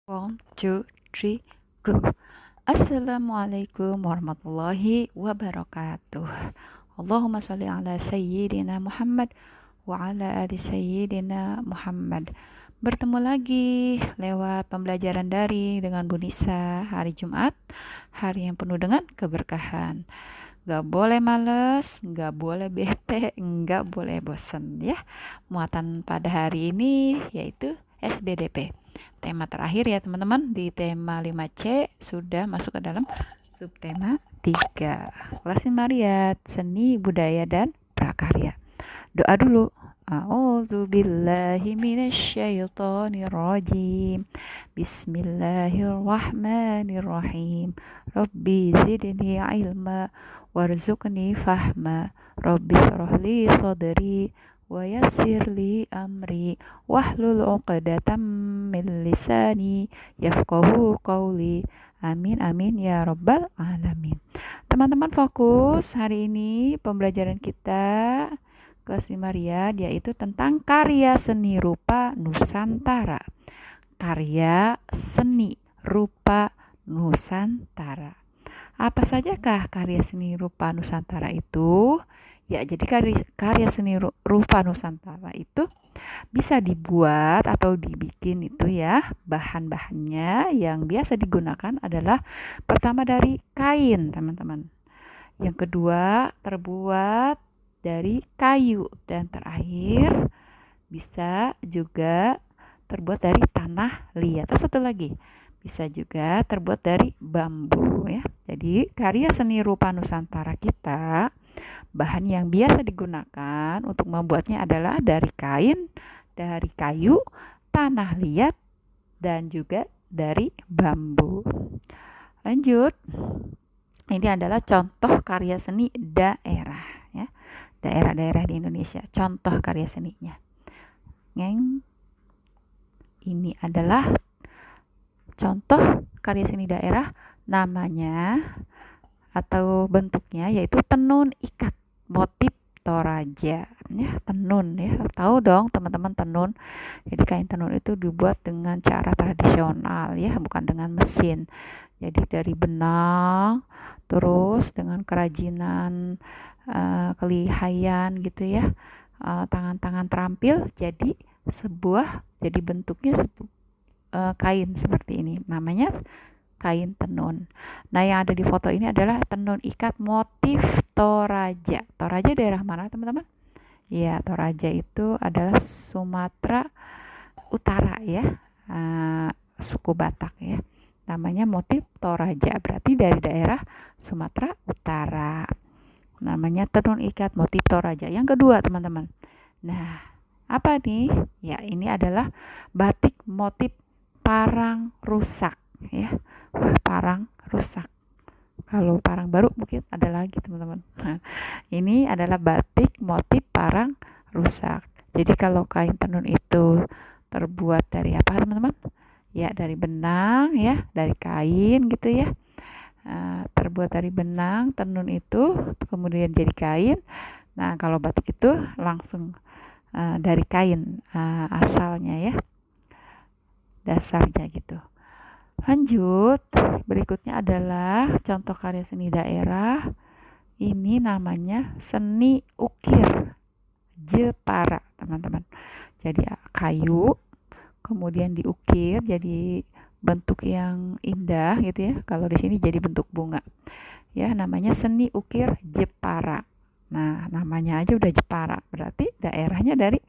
One, two, three, go. Assalamualaikum warahmatullahi wabarakatuh. Allahumma sholli ala sayyidina Muhammad wa ala ali sayyidina Muhammad. Bertemu lagi lewat pembelajaran daring dengan Bu Nisa hari Jumat, hari yang penuh dengan keberkahan. Gak boleh males, gak boleh bete, gak boleh bosan ya. Muatan pada hari ini yaitu SBDP. Tema terakhir ya teman-teman, di tema 5C sudah masuk ke dalam subtema 3. Kelas Mariyat, seni, budaya, dan prakarya. Doa dulu. A'udzu billahi minasyaitonir rajim. Bismillahirrahmanirrahim. Rabbi zidni ilma warzuqni fahma. Rabbi shrahli sadri wa yassirli amri wahlul 'uqdatam min lisani yafqahu qawli. Amin amin ya rabbal alamin. Teman-teman fokus, hari ini pembelajaran kita kelas 5 Riyad yaitu tentang karya seni rupa Nusantara. Karya seni rupa Nusantara. Apa sajakah karya seni rupa Nusantara itu? Ya, jadi karya seni rupa Nusantara itu bisa dibuat atau dibikin itu ya. Bahan-bahannya yang biasa digunakan adalah pertama dari kain, teman-teman. Yang kedua, terbuat dari kayu, dan terakhir bisa juga terbuat dari tanah liat. Terus satu lagi, bisa juga terbuat dari bambu ya. Jadi karya seni rupa Nusantara kita, bahan yang biasa digunakan untuk membuatnya adalah dari kain, dari kayu, tanah liat, dan juga dari bambu. Lanjut, ini adalah contoh karya seni daerah ya. Daerah-daerah di Indonesia, contoh karya seninya. Ini adalah contoh karya seni daerah, namanya atau bentuknya yaitu tenun ikat motif Toraja ya. Tenun ya, tahu dong teman-teman tenun. Jadi kain tenun itu dibuat dengan cara tradisional ya, bukan dengan mesin. Jadi dari benang, terus dengan kerajinan kelihayan gitu ya, tangan-tangan terampil, jadi bentuknya kain seperti ini, namanya kain tenun. Nah, yang ada di foto ini adalah tenun ikat motif Toraja. Toraja daerah mana teman-teman? Ya, Toraja itu adalah Sumatera Utara ya, suku Batak ya. Namanya motif Toraja, berarti dari daerah Sumatera Utara. Namanya tenun ikat motif Toraja. Yang kedua teman-teman, nah apa nih? Ya, ini adalah batik motif parang rusak ya. Wah, parang rusak. Kalau parang baru mungkin ada lagi teman-teman. Nah, ini adalah batik motif parang rusak. Jadi kalau kain tenun itu terbuat dari apa teman-teman? Ya, dari benang ya, dari kain gitu ya. Terbuat dari benang, tenun itu kemudian jadi kain. Nah, kalau batik itu langsung dari kain asalnya ya, dasarnya gitu. Lanjut, berikutnya adalah contoh karya seni daerah. Ini namanya seni ukir Jepara, teman-teman. Jadi kayu, kemudian diukir jadi bentuk yang indah gitu ya. Kalau di sini jadi bentuk bunga. Ya, namanya seni ukir Jepara. Nah, namanya aja udah Jepara, berarti daerahnya dari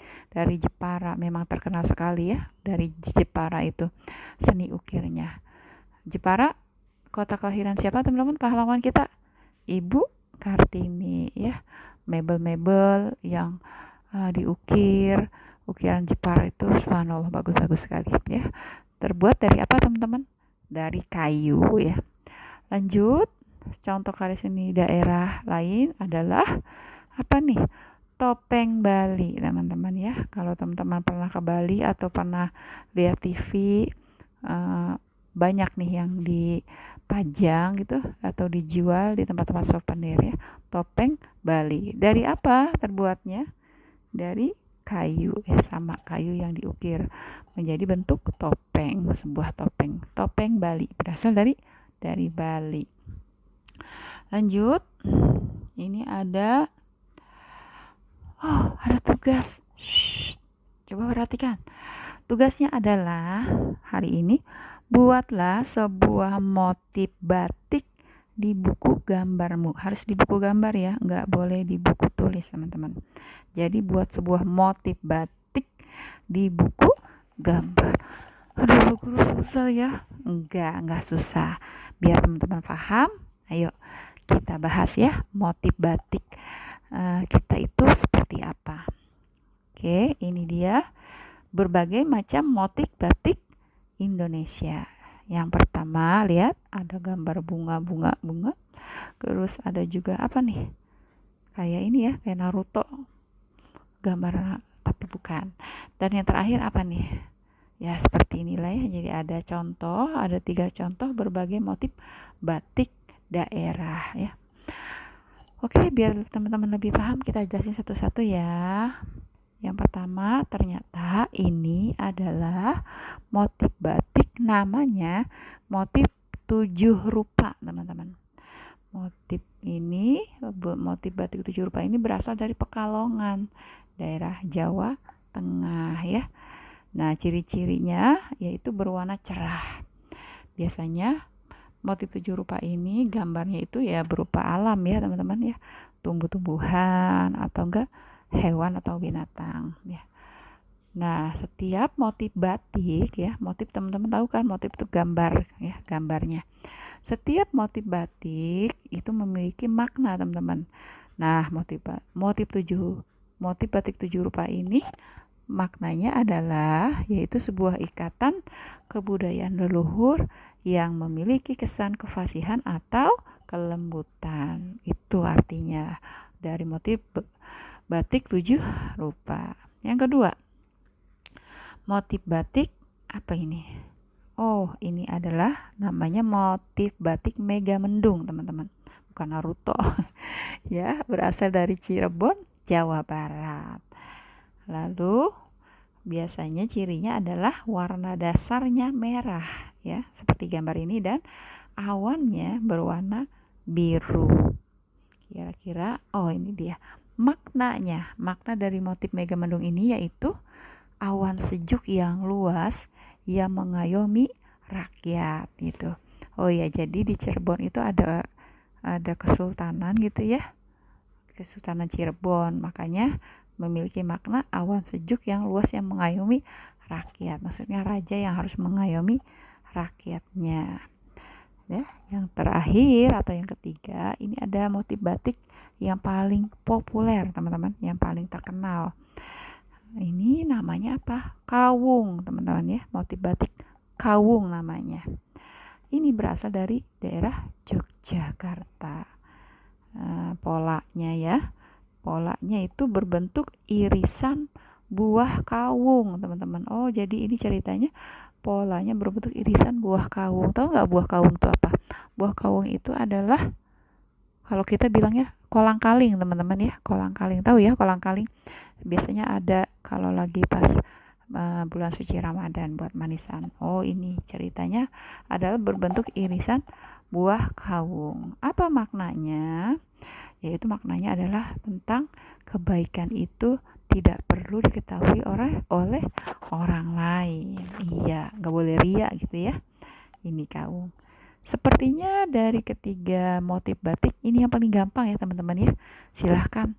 Jepara. Memang terkenal sekali ya dari Jepara itu seni ukirnya. Jepara, kota kelahiran siapa teman-teman? Pahlawan kita, Ibu Kartini ya. Mebel-mebel yang diukir, ukiran Jepara itu subhanallah bagus-bagus sekali ya. Terbuat dari apa teman-teman? Dari kayu ya. Lanjut, contoh karya seni daerah lain adalah apa nih? Topeng Bali teman-teman ya. Kalau teman-teman pernah ke Bali atau pernah lihat TV, banyak nih yang dipajang gitu atau dijual di tempat-tempat souvenir ya. Topeng Bali. Dari apa terbuatnya? Dari kayu ya, sama kayu yang diukir menjadi bentuk topeng, sebuah topeng Bali, berasal dari Bali. Lanjut, ini ada tugas. Coba perhatikan. Tugasnya adalah hari ini buatlah sebuah motif batik di buku gambarmu. Harus di buku gambar ya, nggak boleh di buku tulis teman-teman. Jadi buat sebuah motif batik di buku gambar. Aduh, guru susah ya? Enggak susah. Biar teman-teman paham, ayo kita bahas ya motif batik kita itu seperti apa. Oke, ini dia berbagai macam motif batik Indonesia. Yang pertama, lihat ada gambar bunga. Terus ada juga apa nih? Kayak ini ya, kayak Naruto. Gambar tapi bukan. Dan yang terakhir apa nih? Ya seperti inilah ya. Jadi ada 3 contoh berbagai motif batik daerah ya. Oke, biar teman-teman lebih paham kita jelasin satu-satu ya. Yang pertama, ternyata ini adalah motif batik, namanya motif 7 rupa, teman-teman. Motif batik 7 rupa ini berasal dari Pekalongan, daerah Jawa Tengah ya. Nah, ciri-cirinya yaitu berwarna cerah. Biasanya motif 7 rupa ini gambarnya itu ya berupa alam ya teman-teman ya, tumbuh-tumbuhan atau enggak hewan atau binatang ya. Nah, setiap motif batik ya, motif teman-teman tahu kan, motif itu gambar ya, gambarnya. Setiap motif batik itu memiliki makna teman-teman. Nah, motif batik 7 rupa ini maknanya adalah yaitu sebuah ikatan kebudayaan leluhur yang memiliki kesan kefasihan atau kelembutan. Itu artinya dari motif batik 7 rupa. Yang kedua, motif batik apa ini? Oh, ini adalah namanya motif batik Megamendung, teman-teman. Bukan Naruto. Ya, berasal dari Cirebon, Jawa Barat. Lalu biasanya cirinya adalah warna dasarnya merah ya, seperti gambar ini, dan awannya berwarna biru. Kira-kira ini dia maknanya. Makna dari motif Megamendung ini yaitu awan sejuk yang luas yang mengayomi rakyat gitu. Oh ya, jadi di Cirebon itu ada kesultanan gitu ya. Kesultanan Cirebon, makanya memiliki makna awan sejuk yang luas yang mengayomi rakyat. Maksudnya raja yang harus mengayomi rakyatnya. Ya, yang terakhir atau yang ketiga, ini ada motif batik yang paling populer, teman-teman, yang paling terkenal. Ini namanya apa? Kawung, teman-teman ya. Motif batik Kawung namanya. Ini berasal dari daerah Yogyakarta. Polanya itu berbentuk irisan buah kawung, teman-teman. Oh, jadi ini ceritanya polanya berbentuk irisan buah kawung. Tahu nggak buah kawung itu apa? Buah kawung itu adalah, kalau kita bilangnya kolang-kaling, teman-teman ya. Kolang-kaling, tahu ya kolang-kaling? Biasanya ada kalau lagi pas bulan suci Ramadan buat manisan. Oh, ini ceritanya adalah berbentuk irisan buah kawung. Apa maknanya? Yaitu maknanya adalah tentang kebaikan itu tidak perlu diketahui oleh orang lain. Iya, nggak boleh ria gitu ya. Ini kawung. Sepertinya dari ketiga motif batik ini yang paling gampang ya teman-teman ya. Silahkan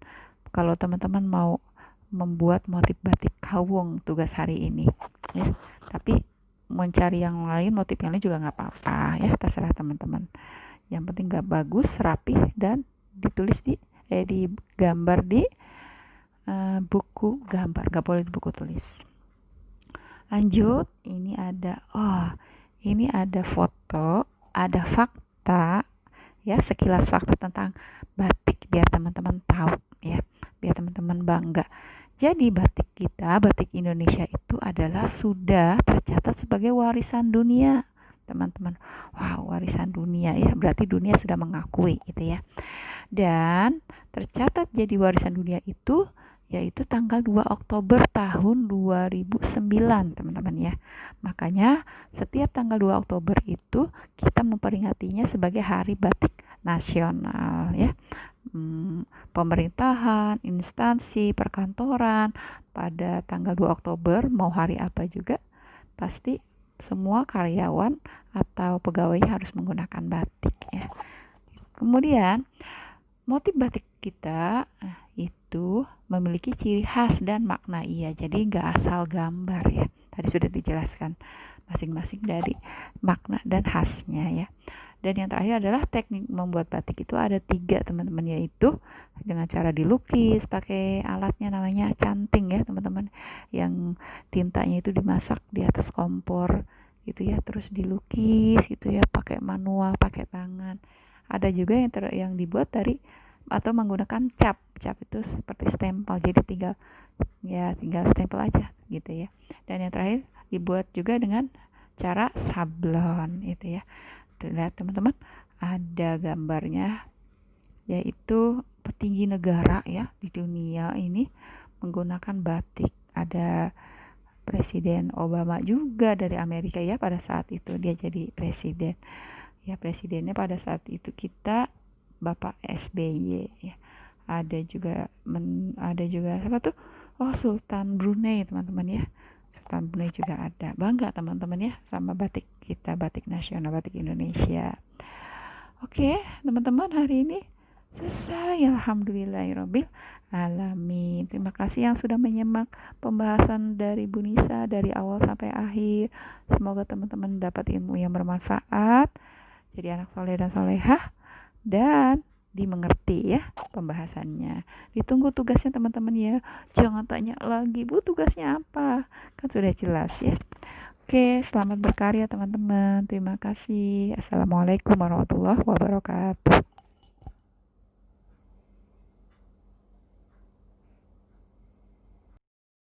kalau teman-teman mau membuat motif batik kawung tugas hari ini ya. Tapi mencari yang lain, motif yang lain juga nggak apa-apa ya, terserah teman-teman. Yang penting nggak bagus, rapih, dan ditulis digambar di buku gambar, nggak boleh di buku tulis. Lanjut, ini ada foto, ada fakta ya, sekilas fakta tentang batik biar teman-teman tahu ya, biar teman-teman bangga. Jadi batik Indonesia itu adalah sudah tercatat sebagai warisan dunia, teman-teman. Wow, warisan dunia ya, berarti dunia sudah mengakui gitu ya. Dan tercatat jadi warisan dunia itu yaitu tanggal 2 Oktober tahun 2009, teman-teman ya. Makanya setiap tanggal 2 Oktober itu kita memperingatinya sebagai Hari Batik Nasional ya. Pemerintahan, instansi, perkantoran pada tanggal 2 Oktober mau hari apa juga pasti semua karyawan atau pegawainya harus menggunakan batik ya. Kemudian motif batik kita itu memiliki ciri khas dan makna jadi nggak asal gambar ya. Tadi sudah dijelaskan masing-masing dari makna dan khasnya ya. Dan yang terakhir adalah teknik membuat batik itu ada 3, teman-teman, yaitu dengan cara dilukis pakai alatnya namanya canting ya, teman-teman, yang tintanya itu dimasak di atas kompor gitu ya, terus dilukis gitu ya pakai manual, pakai tangan. Ada juga yang dibuat dari atau menggunakan cap itu seperti stempel, jadi tinggal stempel aja gitu ya. Dan yang terakhir dibuat juga dengan cara sablon itu ya. Lihat teman-teman, ada gambarnya, yaitu petinggi negara ya di dunia ini menggunakan batik. Ada Presiden Obama juga dari Amerika ya, pada saat itu dia jadi presiden ya. Presidennya pada saat itu kita Bapak SBY ya. Ada juga siapa tuh, Sultan Brunei, teman-teman ya. Sultan Brunei juga ada. Bangga teman-teman ya sama batik kita, batik nasional, batik Indonesia. Oke teman-teman, hari ini selesai, alhamdulillahirabbil alamin. Terima kasih yang sudah menyimak pembahasan dari Bu Nisa dari awal sampai akhir. Semoga teman-teman dapat ilmu yang bermanfaat, jadi anak soleh dan solehah, dan dimengerti ya pembahasannya. Ditunggu tugasnya teman-teman ya. Jangan tanya lagi, Bu tugasnya apa? Kan sudah jelas ya. Oke, selamat berkarya teman-teman. Terima kasih. Assalamualaikum warahmatullahi wabarakatuh.